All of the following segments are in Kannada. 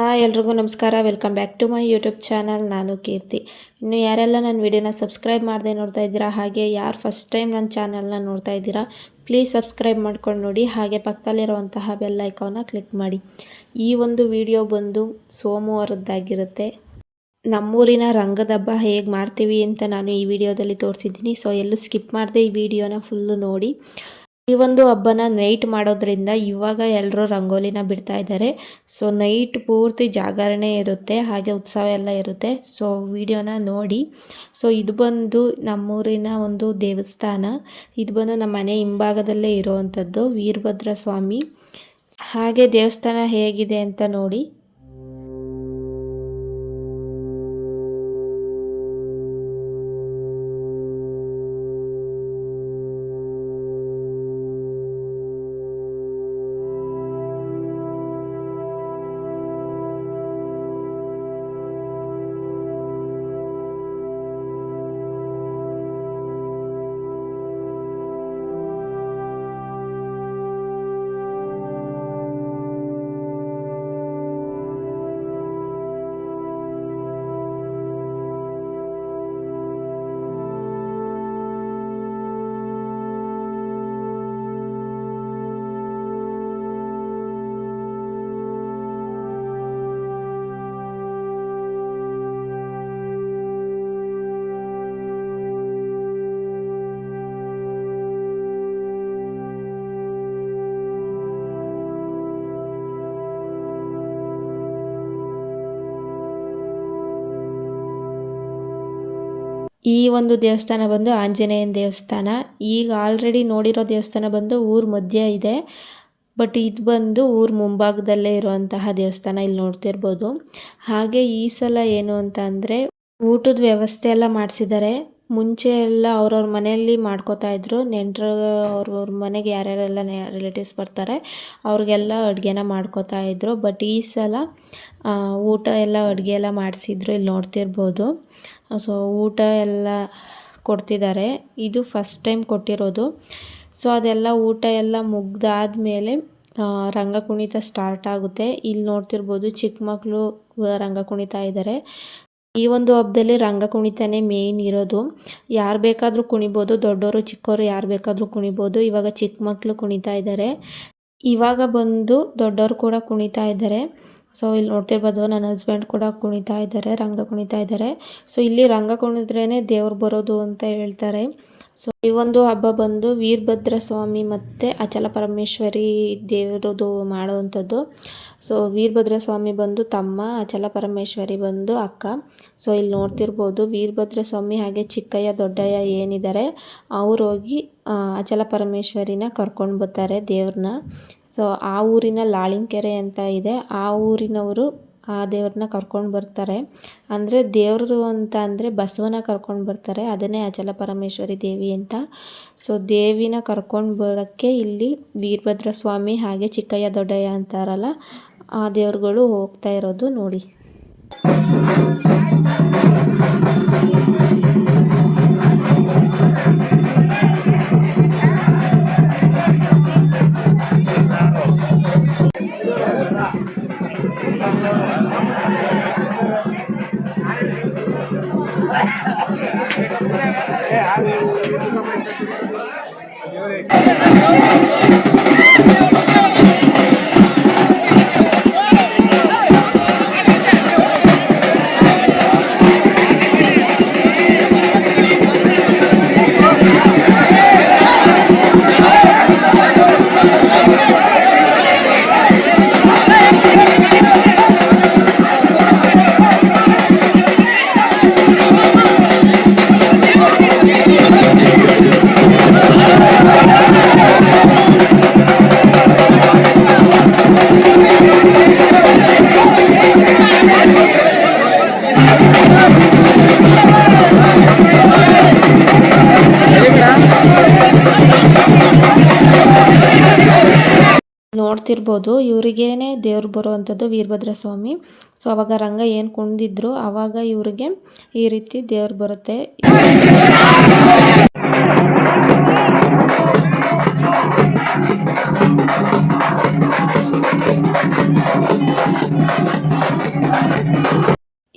ಎಲ್ರಿಗೂ ನಮಸ್ಕಾರ. Welcome back to my YouTube channel. ನಾನು ಕೀರ್ತಿ. ಇನ್ನು ಯಾರೆಲ್ಲ ನನ್ನ ವಿಡಿಯೋನ ಸಬ್ಸ್ಕ್ರೈಬ್ ಮಾಡದೆ ನೋಡ್ತಾ ಇದ್ದೀರಾ, ಹಾಗೆ ಯಾರು ಫಸ್ಟ್ ಟೈಮ್ ನನ್ನ ಚಾನಲ್ನ ನೋಡ್ತಾ ಇದ್ದೀರಾ, ಪ್ಲೀಸ್ ಸಬ್ಸ್ಕ್ರೈಬ್ ಮಾಡ್ಕೊಂಡು ನೋಡಿ. ಹಾಗೆ ಪಕ್ಕದಲ್ಲಿರುವಂತಹ ಬೆಲ್ ಐಕಾನ್ನ ಕ್ಲಿಕ್ ಮಾಡಿ. ಈ ಒಂದು ವಿಡಿಯೋ ಬಂದು ಸೋಮವಾರದ್ದಾಗಿರುತ್ತೆ. ನಮ್ಮೂರಿನ ರಂಗದ ಹಬ್ಬ ಹೇಗೆ ಮಾಡ್ತೀವಿ ಅಂತ ನಾನು ಈ ವಿಡಿಯೋದಲ್ಲಿ ತೋರಿಸಿದ್ದೀನಿ. ಸೊ ಎಲ್ಲೂ ಸ್ಕಿಪ್ ಮಾಡದೆ ಈ ವಿಡಿಯೋನ ಫುಲ್ಲು ನೋಡಿ. ಈ ಒಂದು ಹಬ್ಬನ ನೈಟ್ ಮಾಡೋದ್ರಿಂದ ಇವಾಗ ಎಲ್ಲರೂ ರಂಗೋಲಿನ ಬಿಡ್ತಾ ಇದ್ದಾರೆ. ಸೊ ನೈಟ್ ಪೂರ್ತಿ ಜಾಗರಣೆ ಇರುತ್ತೆ, ಹಾಗೆ ಉತ್ಸವ ಎಲ್ಲ ಇರುತ್ತೆ. ಸೊ ವಿಡಿಯೋನ ನೋಡಿ. ಸೊ ಇದು ಬಂದು ನಮ್ಮೂರಿನ ಒಂದು ದೇವಸ್ಥಾನ. ಇದು ಬಂದು ನಮ್ಮ ಮನೆ ಹಿಂಭಾಗದಲ್ಲೇ ಇರುವಂಥದ್ದು ವೀರಭದ್ರ ಸ್ವಾಮಿ. ಹಾಗೆ ದೇವಸ್ಥಾನ ಹೇಗಿದೆ ಅಂತ ನೋಡಿ. ಈ ಒಂದು ದೇವಸ್ಥಾನ ಬಂದು ಆಂಜನೇಯನ ದೇವಸ್ಥಾನ. ಈಗ ಆಲ್ರೆಡಿ ನೋಡಿರೋ ದೇವಸ್ಥಾನ ಬಂದು ಊರ ಮಧ್ಯ ಇದೆ, ಬಟ್ ಇದು ಬಂದು ಊರ ಮುಂಭಾಗದಲ್ಲೇ ಇರುವಂತಹ ದೇವಸ್ಥಾನ. ಇಲ್ಲಿ ನೋಡ್ತಿರ್ಬೋದು. ಹಾಗೆ ಈ ಸಲ ಏನು ಅಂತ ಅಂದರೆ ಊಟದ ವ್ಯವಸ್ಥೆ ಎಲ್ಲ ಮಾಡಿಸಿದ್ದಾರೆ. ಮುಂಚೆ ಎಲ್ಲ ಅವ್ರವ್ರ ಮನೆಯಲ್ಲಿ ಮಾಡ್ಕೋತಾ ಇದ್ರು. ನೆಂಟರು ಅವ್ರವ್ರ ಮನೆಗೆ ಯಾರ್ಯಾರೆಲ್ಲ ರಿಲೇಟಿವ್ಸ್ ಬರ್ತಾರೆ ಅವ್ರಿಗೆಲ್ಲ ಅಡುಗೆನ ಮಾಡ್ಕೋತಾ ಇದ್ರು. ಬಟ್ ಈ ಸಲ ಊಟ ಎಲ್ಲ ಅಡುಗೆ ಎಲ್ಲ ಮಾಡಿಸಿದ್ರು. ಇಲ್ಲಿ ನೋಡ್ತಿರ್ಬೋದು. ಸೊ ಊಟ ಎಲ್ಲ ಕೊಡ್ತಿದ್ದಾರೆ. ಇದು ಫಸ್ಟ್ ಟೈಮ್ ಕೊಟ್ಟಿರೋದು. ಸೊ ಅದೆಲ್ಲ ಊಟ ಎಲ್ಲ ಮುಗ್ದಾದ್ಮೇಲೆ ರಂಗ ಕುಣಿತ ಸ್ಟಾರ್ಟ್ ಆಗುತ್ತೆ. ಇಲ್ಲಿ ನೋಡ್ತಿರ್ಬೋದು ಚಿಕ್ಕ ಮಕ್ಕಳು ರಂಗ ಕುಣಿತಾ ಇದ್ದಾರೆ. ಈ ಒಂದು ಹಬ್ಬದಲ್ಲಿ ರಂಗ ಕುಣಿತನೇ ಮೇಯ್ನ್ ಇರೋದು. ಯಾರು ಬೇಕಾದರೂ ಕುಣಿಬೋದು, ದೊಡ್ಡವರು ಚಿಕ್ಕವರು ಯಾರು ಬೇಕಾದರೂ ಕುಣಿಬೋದು. ಇವಾಗ ಚಿಕ್ಕ ಮಕ್ಕಳು ಕುಣಿತಾ ಇದ್ದಾರೆ. ಇವಾಗ ಬಂದು ದೊಡ್ಡವರು ಕೂಡ ಕುಣಿತಾ ಇದ್ದಾರೆ. ಸೊ ಇಲ್ಲಿ ನೋಡ್ತಿರ್ಬೋದು ನನ್ನ ಹಸ್ಬೆಂಡ್ ಕೂಡ ಕುಣಿತಾ ಇದ್ದಾರೆ, ರಂಗ ಕುಣಿತಾ ಇದ್ದಾರೆ. ಸೊ ಇಲ್ಲಿ ರಂಗ ಕುಣಿದ್ರೇ ದೇವ್ರು ಬರೋದು ಅಂತ ಹೇಳ್ತಾರೆ. ಸೊ ಈ ಒಂದು ಹಬ್ಬ ಬಂದು ವೀರಭದ್ರ ಸ್ವಾಮಿ ಮತ್ತು ಅಚಲ ಪರಮೇಶ್ವರಿ ದೇವರದು ಮಾಡುವಂಥದ್ದು. ಸೊ ವೀರಭದ್ರ ಸ್ವಾಮಿ ಬಂದು ತಮ್ಮ, ಅಚಲ ಪರಮೇಶ್ವರಿ ಬಂದು ಅಕ್ಕ. ಸೊ ಇಲ್ಲಿ ನೋಡ್ತಿರ್ಬೋದು ವೀರಭದ್ರ ಸ್ವಾಮಿ ಹಾಗೆ ಚಿಕ್ಕಯ್ಯ ದೊಡ್ಡಯ್ಯ ಏನಿದ್ದಾರೆ ಅವ್ರು ಹೋಗಿ ಅಚಲ ಪರಮೇಶ್ವರಿನ ಕರ್ಕೊಂಡು ಬರ್ತಾರೆ ದೇವ್ರನ್ನ. ಸೊ ಆ ಊರಿನ ಲಾಳಿಂಕೆರೆ ಅಂತ ಇದೆ, ಆ ಊರಿನವರು ಆ ದೇವ್ರನ್ನ ಕರ್ಕೊಂಡು ಬರ್ತಾರೆ. ಅಂದರೆ ದೇವರು ಅಂತ ಅಂದರೆ ಬಸವನ ಕರ್ಕೊಂಡು ಬರ್ತಾರೆ, ಅದನ್ನೇ ಅಚಲ ಪರಮೇಶ್ವರಿ ದೇವಿ ಅಂತ. ಸೊ ದೇವಿನ ಕರ್ಕೊಂಡು ಬರೋಕ್ಕೆ ಇಲ್ಲಿ ವೀರಭದ್ರ ಸ್ವಾಮಿ ಹಾಗೆ ಚಿಕ್ಕಯ್ಯ ದೊಡ್ಡಯ್ಯ ಅಂತಾರಲ್ಲ ಆ ದೇವ್ರುಗಳು ಹೋಗ್ತಾ ಇರೋದು ನೋಡಿ. ನೋಡ್ತಿರ್ಬೋದು ಇವರಿಗೇನೆ ದೇವ್ರು ಬರುವಂಥದ್ದು ವೀರಭದ್ರ ಸ್ವಾಮಿ. ಸೊ ಅವಾಗ ರಂಗ ಏನು ಕುಣಿದಿದ್ರು ಆವಾಗ ಇವರಿಗೆ ಈ ರೀತಿ ದೇವ್ರು ಬರುತ್ತೆ.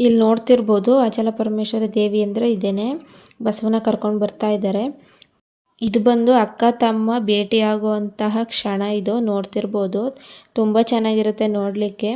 ಇಲ್ಲಿ ನೋಡ್ತಿರ್ಬೋದು ಅಚಲ ಪರಮೇಶ್ವರಿ ದೇವಿ ಅಂದರೆ ಇದೇನೆ, ಬಸವನ ಕರ್ಕೊಂಡು ಬರ್ತಾ ಇದ್ದಾರೆ. ಇದು ಬಂದು ಅಕ್ಕ ತಮ್ಮ ಭೇಟಿಯಾಗುವಂತಹ ಕ್ಷಣ. ಇದು ನೋಡ್ತಿರ್ಬೋದು, ತುಂಬ ಚೆನ್ನಾಗಿರುತ್ತೆ ನೋಡಲಿಕ್ಕೆ.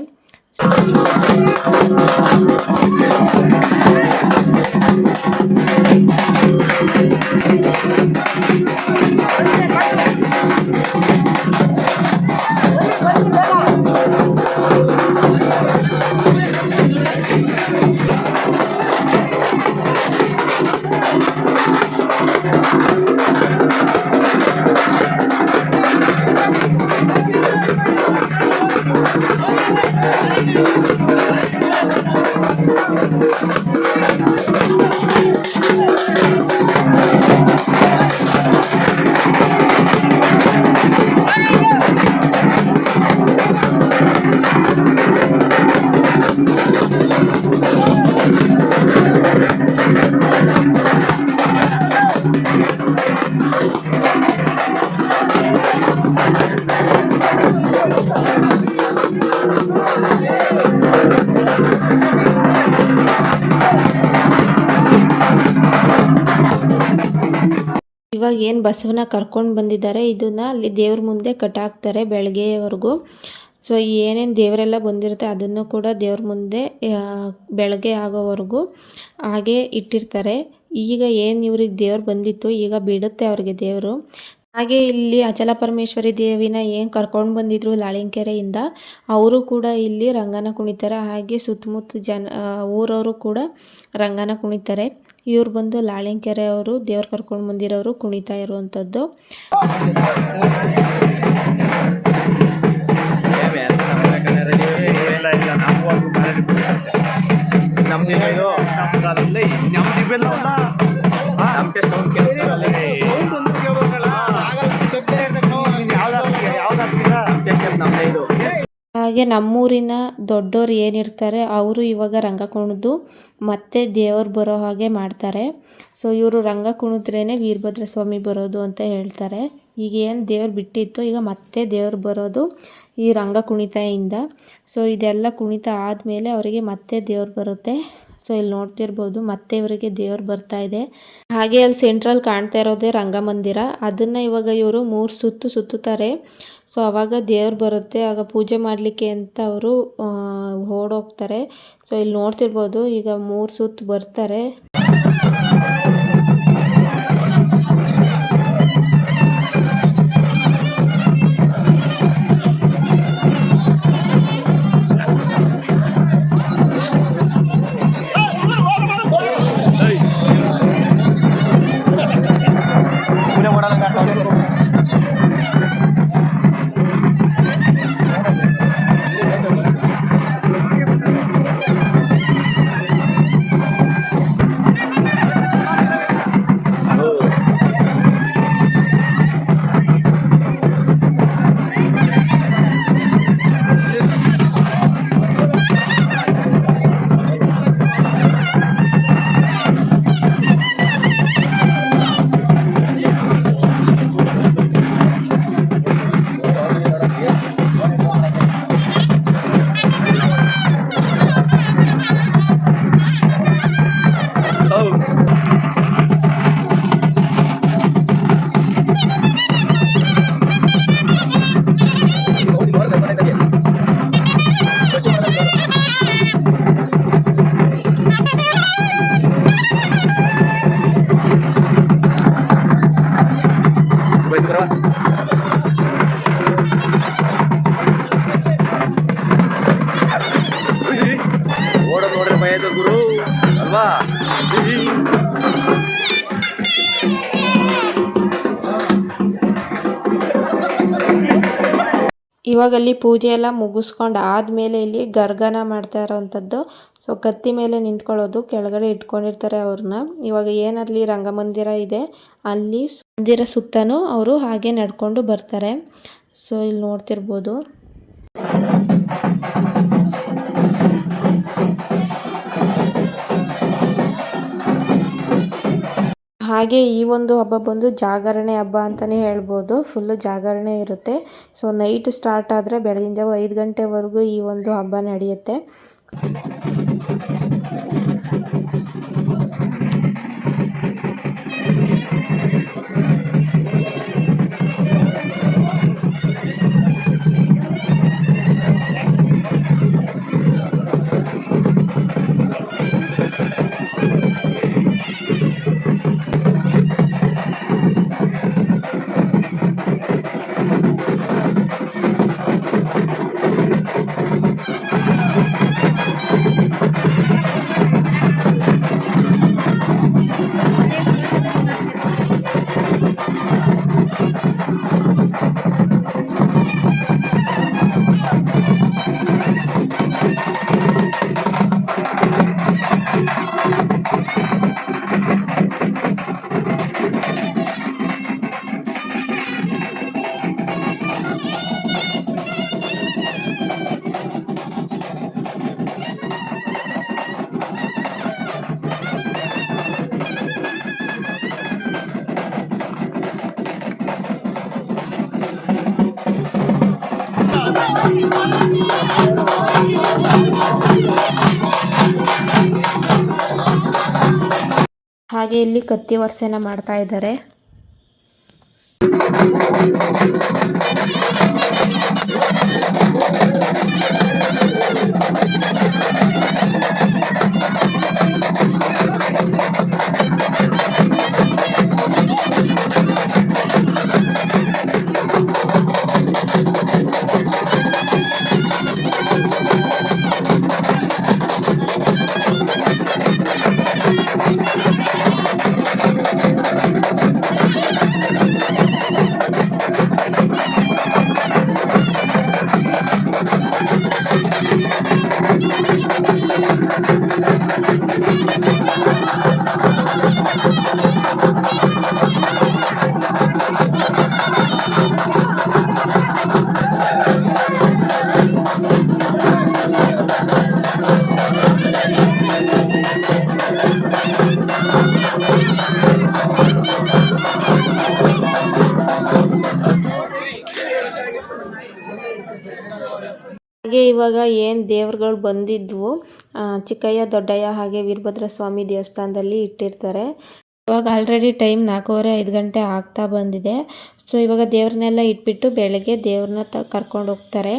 ಇವಾಗ ಏನು ಬಸವನ ಕರ್ಕೊಂಡು ಬಂದಿದ್ದಾರೆ ಇದನ್ನ ಅಲ್ಲಿ ದೇವ್ರ ಮುಂದೆ ಕಟ್ಟಾಕ್ತಾರೆ ಬೆಳಗ್ಗೆವರೆಗೂ. ಸೊ ಏನೇನು ದೇವರೆಲ್ಲ ಬಂದಿರುತ್ತೆ ಅದನ್ನು ಕೂಡ ದೇವ್ರ ಮುಂದೆ ಬೆಳಗ್ಗೆ ಆಗೋವರೆಗೂ ಹಾಗೆ ಇಟ್ಟಿರ್ತಾರೆ. ಈಗ ಏನು ಇವ್ರಿಗೆ ದೇವ್ರು ಬಂದಿತ್ತು, ಈಗ ಬಿಡುತ್ತೆ ಅವ್ರಿಗೆ ದೇವರು. ಹಾಗೆ ಇಲ್ಲಿ ಅಚಲ ಪರಮೇಶ್ವರಿ ದೇವಿನ ಏನು ಕರ್ಕೊಂಡು ಬಂದಿದ್ರು ಲಾಳಿಂಕೆರೆಯಿಂದ, ಅವರು ಕೂಡ ಇಲ್ಲಿ ರಂಗನ ಕುಣಿತಾರೆ. ಹಾಗೆ ಸುತ್ತಮುತ್ತ ಊರವರು ಕೂಡ ರಂಗನ ಕುಣಿತಾರೆ. ಇವ್ರು ಬಂದು ಲಾಳಿಂಕೆರೆ ಅವರು ದೇವ್ರು ಕರ್ಕೊಂಡು ಬಂದಿರೋರು ಕುಣಿತಾ ಇರುವಂಥದ್ದು. ಹಾಗೆ ನಮ್ಮೂರಿನ ದೊಡ್ಡೋರು ಏನಿರ್ತಾರೆ ಅವರು ಇವಾಗ ರಂಗ ಕುಣಿದು ಮತ್ತೆ ದೇವ್ರು ಬರೋ ಹಾಗೆ ಮಾಡ್ತಾರೆ. ಸೊ ಇವರು ರಂಗ ಕುಣಿದ್ರೇ ವೀರಭದ್ರ ಸ್ವಾಮಿ ಬರೋದು ಅಂತ ಹೇಳ್ತಾರೆ. ಈಗ ಏನು ದೇವ್ರು ಬಿಟ್ಟಿತ್ತು, ಈಗ ಮತ್ತೆ ದೇವ್ರು ಬರೋದು ಈ ರಂಗ ಕುಣಿತದಿಂದ. ಸೊ ಇದೆಲ್ಲ ಕುಣಿತ ಆದಮೇಲೆ ಅವರಿಗೆ ಮತ್ತೆ ದೇವ್ರು ಬರುತ್ತೆ. ಸೊ ಇಲ್ಲಿ ನೋಡ್ತಿರ್ಬೋದು ಮತ್ತೆ ಇವರಿಗೆ ದೇವ್ರು ಬರ್ತಾ ಇದೆ. ಹಾಗೆ ಅಲ್ಲಿ ಸೆಂಟ್ರಲ್ ಕಾಣ್ತಾ ಇರೋದೇ ರಂಗಮಂದಿರ. ಅದನ್ನು ಇವಾಗ ಇವರು 3 ಸುತ್ತು ಸುತ್ತುತ್ತಾರೆ. ಸೊ ಆವಾಗ ದೇವ್ರು ಬರುತ್ತೆ. ಆಗ ಪೂಜೆ ಮಾಡಲಿಕ್ಕೆ ಅಂತ ಅವರು ಓಡೋಗ್ತಾರೆ. ಸೊ ಇಲ್ಲಿ ನೋಡ್ತಿರ್ಬೋದು ಈಗ 3 ಸುತ್ತು ಬರ್ತಾರೆ. ಇವಾಗ ಅಲ್ಲಿ ಪೂಜೆ ಎಲ್ಲ ಮುಗಿಸ್ಕೊಂಡು ಆದಮೇಲೆ ಇಲ್ಲಿ ಗರ್ಗನ ಮಾಡ್ತಾ ಇರೋವಂಥದ್ದು. ಸೊ ಕತ್ತಿ ಮೇಲೆ ನಿಂತ್ಕೊಳ್ಳೋದು, ಕೆಳಗಡೆ ಇಟ್ಕೊಂಡಿರ್ತಾರೆ ಅವ್ರನ್ನ. ಇವಾಗ ಏನಲ್ಲಿ ರಂಗಮಂದಿರ ಇದೆ ಅಲ್ಲಿ ಮಂದಿರ ಸುತ್ತನೂ ಅವರು ಹಾಗೆ ನಡ್ಕೊಂಡು ಬರ್ತಾರೆ. ಸೊ ಇಲ್ಲಿ ನೋಡ್ತಿರ್ಬೋದು. ಹಾಗೆ ಈ ಒಂದು ಹಬ್ಬ ಬಂದು ಜಾಗರಣೆ ಹಬ್ಬ ಅಂತಲೇ ಹೇಳ್ಬೋದು. ಫುಲ್ಲು ಜಾಗರಣೆ ಇರುತ್ತೆ. ಸೊ ನೈಟ್ ಸ್ಟಾರ್ಟ್ ಆದರೆ ಬೆಳಗಿನ ಜಾವ 5 ಗಂಟೆವರೆಗೂ ಈ ಒಂದು ಹಬ್ಬ ನಡೆಯುತ್ತೆ. ಹಾಗೆ ಇಲ್ಲಿ ಕತ್ತಿ ವರ್ಷನ ಮಾಡ್ತಾ ಇದ್ದಾರೆ. ಹಾಗೆ ಇವಾಗ ಏನು ದೇವ್ರುಗಳು ಬಂದಿದ್ವು ಚಿಕ್ಕಯ್ಯ ದೊಡ್ಡಯ್ಯ ಹಾಗೆ ವೀರಭದ್ರ ಸ್ವಾಮಿ ದೇವಸ್ಥಾನದಲ್ಲಿ ಇಟ್ಟಿರ್ತಾರೆ. ಇವಾಗ ಆಲ್ರೆಡಿ ಟೈಮ್ 4:30 5 ಗಂಟೆ ಆಗ್ತಾ ಬಂದಿದೆ. ಸೊ ಇವಾಗ ದೇವ್ರನ್ನೆಲ್ಲ ಇಟ್ಬಿಟ್ಟು ಬೆಳಗ್ಗೆ ದೇವ್ರನ್ನ ಕರ್ಕೊಂಡು ಹೋಗ್ತಾರೆ.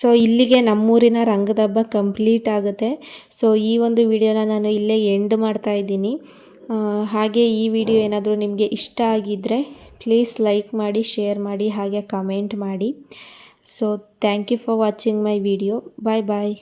ಸೊ ಇಲ್ಲಿಗೆ ನಮ್ಮೂರಿನ ರಂಗದ ಹಬ್ಬ ಕಂಪ್ಲೀಟ್ ಆಗುತ್ತೆ. ಸೊ ಈ ಒಂದು ವಿಡಿಯೋನ ನಾನು ಇಲ್ಲೇ ಎಂಡ್ ಮಾಡ್ತಾ ಇದ್ದೀನಿ. ಹಾಗೆ ಈ ವಿಡಿಯೋ ಏನಾದರೂ ನಿಮಗೆ ಇಷ್ಟ ಆಗಿದ್ದರೆ ಪ್ಲೀಸ್ ಲೈಕ್ ಮಾಡಿ, ಶೇರ್ ಮಾಡಿ, ಹಾಗೆ ಕಮೆಂಟ್ ಮಾಡಿ. So thank you for watching my video. Bye bye.